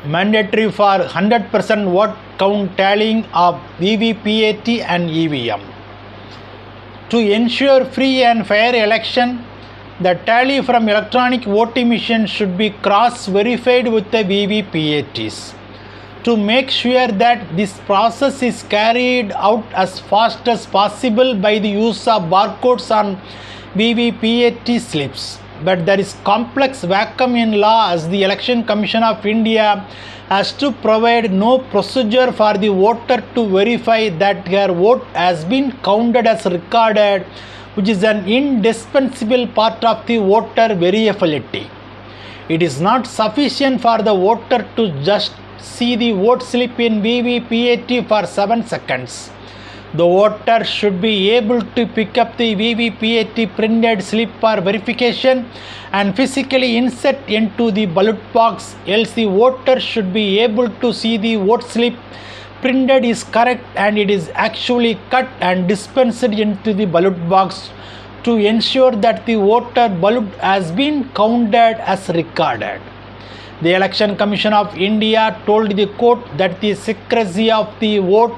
mandatory for 100% vote count tallying of VVPAT and EVM. To ensure free and fair election, the tally from electronic voting machine should be cross-verified with the VVPATs. To make sure that this process is carried out as fast as possible by the use of barcodes on VVPAT slips. But there is complex vacuum in law, as the Election Commission of India has to provide no procedure for the voter to verify that her vote has been counted as recorded, which is an indispensable part of the voter verifiability. It is not sufficient for the voter to just see the vote slip in VVPAT for 7 seconds. The voter should be able to pick up the VVPAT printed slip for verification and physically insert into the ballot box, else the voter should be able to see the vote slip printed is correct and it is actually cut and dispensed into the ballot box to ensure that the voter ballot has been counted as recorded. The Election Commission of India told the court that the secrecy of the vote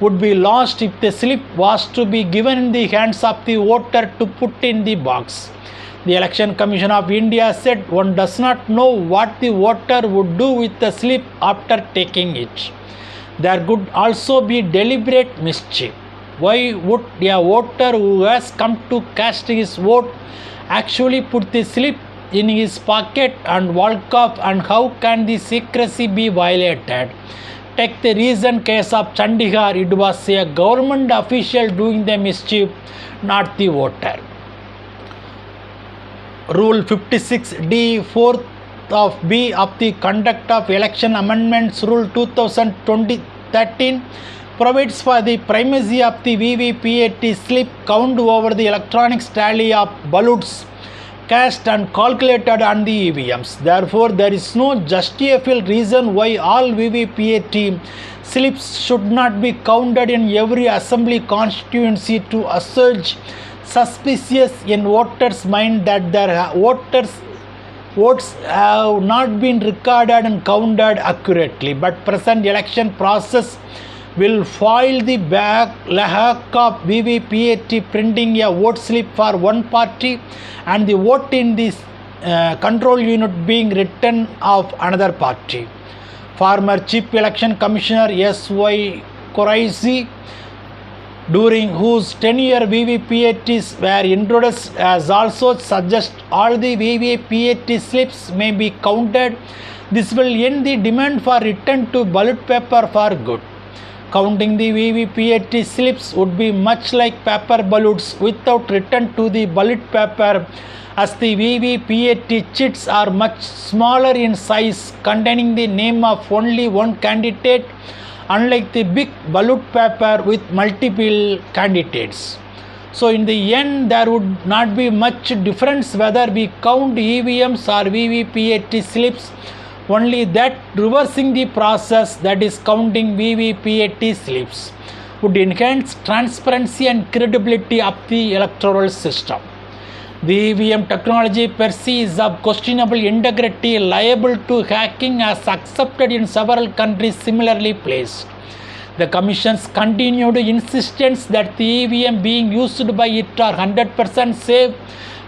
would be lost if the slip was to be given in the hands of the voter to put in the box. The Election Commission of India said one does not know what the voter would do with the slip after taking it. There could also be deliberate mischief. Why would a voter who has come to cast his vote actually put the slip in his pocket and walk off, and how can the secrecy be violated? Take the recent case of Chandigarh. It was a government official doing the mischief, not the voter. Rule 56D 4th of B of the Conduct of Election Amendments Rule 2013 provides for the primacy of the VVPAT slip count over the electronic tally of ballots cast and calculated on the EVMs. Therefore, there is no justifiable reason why all VVPAT slips should not be counted in every assembly constituency to assuage suspicious in voters' mind that their votes have not been recorded and counted accurately. But present election process will foil the lack of VVPAT printing a vote slip for one party and the vote in this control unit being written of another party. Former Chief Election Commissioner S.Y. Qureshi, during whose tenure VVPATs were introduced, has also suggested all the VVPAT slips may be counted. This will end the demand for return to ballot paper for good. Counting the VVPAT slips would be much like paper ballots without return to the ballot paper, as the VVPAT chits are much smaller in size, containing the name of only one candidate, unlike the big ballot paper with multiple candidates. So in the end, there would not be much difference whether we count EVMs or VVPAT slips, only that reversing the process, that is counting VVPAT slips, would enhance transparency and credibility of the electoral system. The EVM technology per se is of questionable integrity, liable to hacking, as accepted in several countries similarly placed. The Commission's continued insistence that the EVM being used by it are 100% safe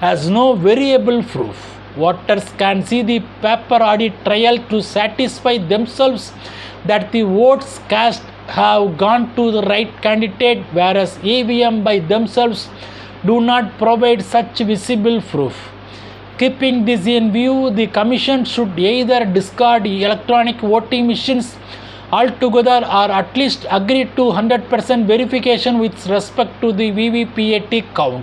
has no variable proof. Voters can see the paper audit trail to satisfy themselves that the votes cast have gone to the right candidate, whereas EVM by themselves do not provide such visible proof. Keeping this in view, the Commission should either discard electronic voting machines altogether or at least agree to 100% verification with respect to the VVPAT count.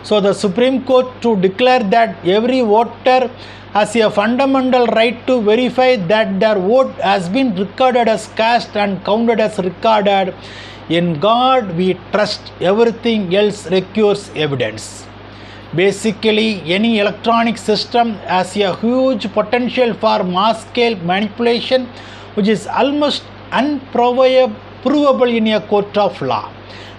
So the Supreme Court to declare that every voter has a fundamental right to verify that their vote has been recorded as cast and counted as recorded. In God we trust, everything else requires evidence. Basically, any electronic system has a huge potential for mass-scale manipulation, which is almost unprovable in a court of law.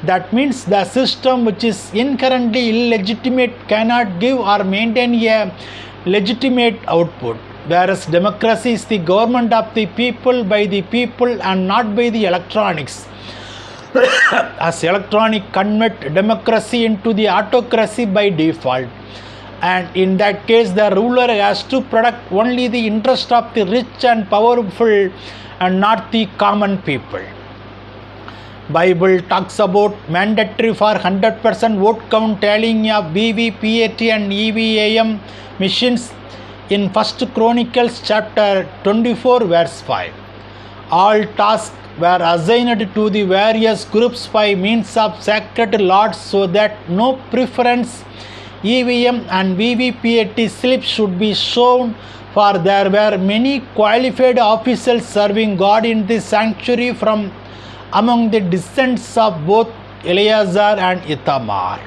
That means the system which is inherently illegitimate cannot give or maintain a legitimate output. whereas democracy is the government of the people, by the people, and not by the electronics. As electronic convert democracy into the autocracy by default, and in that case the ruler has to protect only the interest of the rich and powerful and not the common people. Bible talks about mandatory for 100% vote count tallying of VVPAT and EVM machines in 1 Chronicles chapter 24 verse 5. All tasks were assigned to the various groups by means of sacred lots so that no preference EVM and VVPAT slips should be shown, for there were many qualified officials serving God in the sanctuary from among the descendants of both Eleazar and Ithamar.